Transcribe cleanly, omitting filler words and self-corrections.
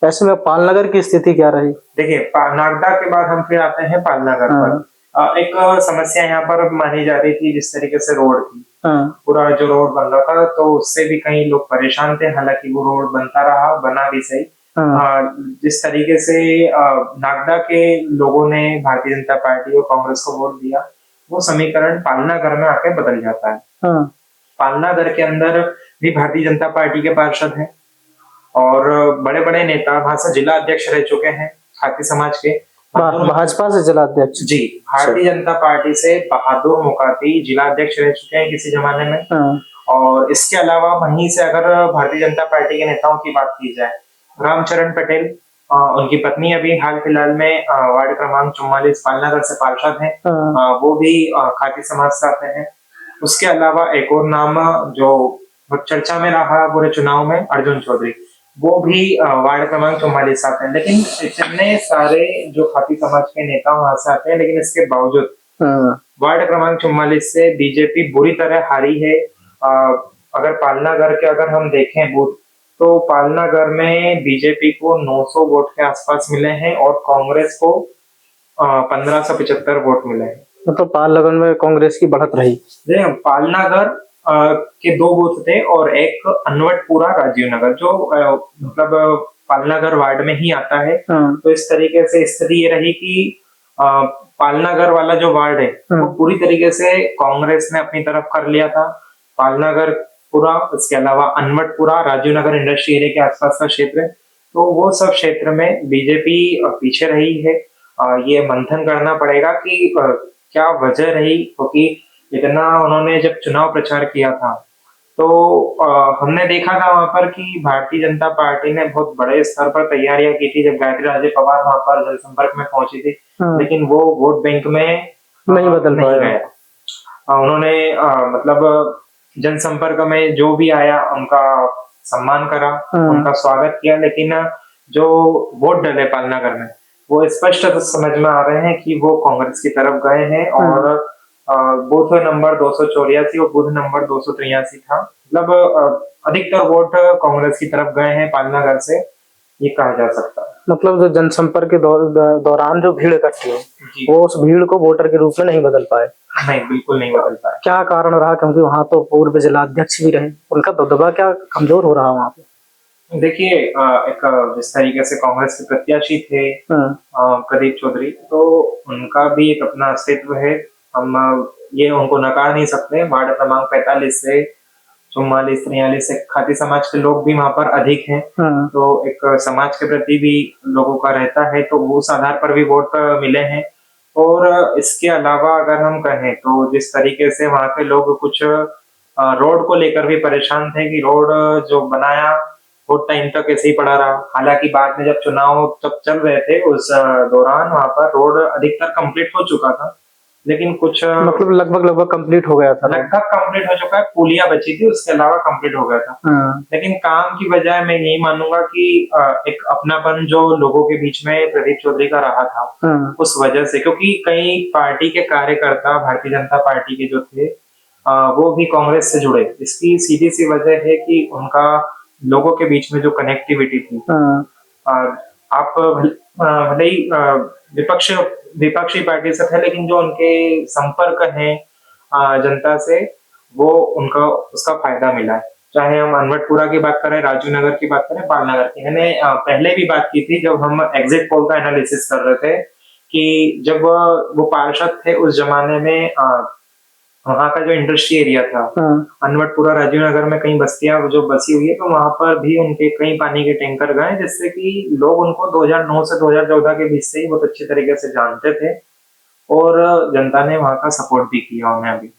ऐसे में पालनगर की स्थिति क्या रही? देखिए, नागदा के बाद हम फिर आते हैं पालनगर पर। हाँ, एक समस्या यहाँ पर मानी जा रही थी जिस तरीके से रोड थी। हाँ, पूरा जो रोड बन रहा था तो उससे भी कई लोग परेशान थे, हालाँकि वो रोड बनता रहा, बना भी सही। हाँ, जिस तरीके से नागदा के लोगों ने भारतीय जनता पार्टी और कांग्रेस को वोट दिया, वो समीकरण पालनागर में आके बदल जाता है। हाँ। पालनागर के अंदर भी भारतीय जनता पार्टी के पार्षद हैं और बड़े-बड़े नेता वहाँ से जिला अध्यक्ष रह चुके हैं, खाती समाज के। बहादुर भाजपा से जिलाध्यक्ष? जी, अच्छा। भारतीय जनता पार्टी से बहादुर मुकाती जिला अध्यक्ष रह चुके हैं किसी ज़माने में। हाँ, और इसके अलावा वहीं से अगर भारतीय जनता पार्टी के नेताओं की बात की जाए, रामचरण पटेल, उनकी पत्नी अभी हाल-फिलहाल में वार्ड क्रमांक 44 पालनगर से पार्षद हैं। हाँ, वो भी खाती समाज से आते हैं। उसके अलावा एक और नाम जो बहुत चर्चा में रहा पूरे चुनाव में, अर्जुन चौधरी, वो भी वार्ड क्रमांक 44 से आते हैं। लेकिन इतने सारे जो खाती समाज के नेता वहाँ से आते हैं, लेकिन इसके बावजूद हाँ। वार्ड क्रमांक 44 से बीजेपी बुरी तरह हारी है। अ, अगर पालनागर के अगर हम देखें बूथ, तो पालनागर में बीजेपी को 900 वोट के आसपास मिले हैं और कांग्रेस को 1575 वोट मिले हैं। मतलब पालनगर में कांग्रेस की बढ़त रही। जी हाँ, पालनागर के 2 बूथ थे और एक अनवटपुरा राजीव नगर जो मतलब पालनागर वार्ड में ही आता है। हाँ, तो इस तरीके से स्थिति ये रही कि अ, पालनागर वाला जो वार्ड है, वो हाँ, पूरी तरीके से कांग्रेस ने अपनी तरफ कर लिया था। पालनागर पूरा, इसके अलावा अनवटपुरा, राजीव नगर इंडस्ट्री एरिया के आसपास का क्षेत्र है, तो वो सब क्षेत्र में बीजेपी पीछे रही है। ये मंथन करना पड़ेगा कि क्या वजह रही, क्योंकि इतना उन्होंने जब चुनाव प्रचार किया था, तो हमने देखा था वहाँ पर कि भारतीय जनता पार्टी ने बहुत बड़े स्तर पर तैयारियां की थी जब गायत्री राजे पवार वहाँ पर जनसंपर्क में पहुंची थी, हाँ। लेकिन वो वोट बैंक में नहीं बदल नहीं पाया। गया। उन्होंने मतलब जनसंपर्क में जो भी आया उनका सम्मान करा, हाँ, उनका स्वागत किया, लेकिन जो वोट डले पालनगर में, वो स्पष्ट समझ में आ रहे हैं कि वो कांग्रेस की तरफ गए हैं। और हाँ। बूथ नंबर 284 और बूथ नंबर 283 था, मतलब अधिकतर वोट कांग्रेस की तरफ गए हैं पालनगर से, ये कहा जा सकता है। मतलब जो जनसंपर्क के दौरान जो भीड़ इकट्ठी हुई, जी, वो उस भीड़ को वोटर के रूप में नहीं बदल पाए। नहीं, बिल्कुल नहीं बदल पाया। क्या कारण रहा? क्योंकि वहाँ तो पूर्व जिलाध्यक्ष भी रहे, उनका दबदबा क्या कमजोर हो रहा वहाँ पे? देखिए, एक जिस तरीके से कांग्रेस के प्रत्याशी थे हाँ, प्रदीप चौधरी, तो उनका भी एक अपना अस्तित्व है। हम ये उनको नकार नहीं सकते। वार्ड क्रमांक 45 से 44, 43 से खाती समाज के लोग भी वहाँ पर अधिक हैं। हाँ, तो एक समाज के प्रति भी लोगों का रहता है, तो उस आधार पर भी वोट मिले हैं। और इसके अलावा अगर हम कहें तो जिस तरीके से वहाँ के लोग कुछ रोड को लेकर भी परेशान थे कि रोड जो बनाया बहुत टाइम तक ऐसे ही पड़ा रहा। हालाँकि बाद में जब चुनाव जब चल रहे थे उस दौरान वहाँ पर रोड अधिकतर कंप्लीट हो चुका था। लेकिन कुछ मतलब लगभग कंप्लीट हो गया था रोड। लगभग कंप्लीट हो चुका है, पुलिया बची थी, उसके अलावा कंप्लीट हो गया था। हाँ, लेकिन काम की बजाय मैं यही मानूँगा कि एक अपनापन जो लोगों के बीच में प्रदीप चौधरी का रहा था, हाँ, उस वजह से, क्योंकि कई पार्टी के कार्यकर्ता भारतीय जनता पार्टी के जो थे वो भी कांग्रेस से जुड़े। इसकी सीधी-सी वजह है कि उनका लोगों के बीच में जो कनेक्टिविटी थी। हाँ, अ, आप भले ही विपक्ष विपक्षी पार्टी से थे, लेकिन जो उनके संपर्क हैं जनता से, वो उनका उसका फायदा मिला है। चाहे हम अनवटपुरा की बात करें, राजू नगर की बात करें, पालनगर की। मैंने पहले भी बात की थी जब हम एग्जिट पोल का एनालिसिस कर रहे थे कि जब वो पार्षद थे उस जमाने में वहाँ का जो इंडस्ट्री एरिया था, हाँ। अनवटपुरा राजीव नगर में कई बस्तियां जो बसी हुई है, तो वहां पर भी उनके कई पानी के टैंकर गए, जिससे कि लोग उनको 2009 से 2014 के बीच से ही बहुत अच्छे तरीके से जानते थे और जनता ने वहां का सपोर्ट भी किया उन्हें अभी।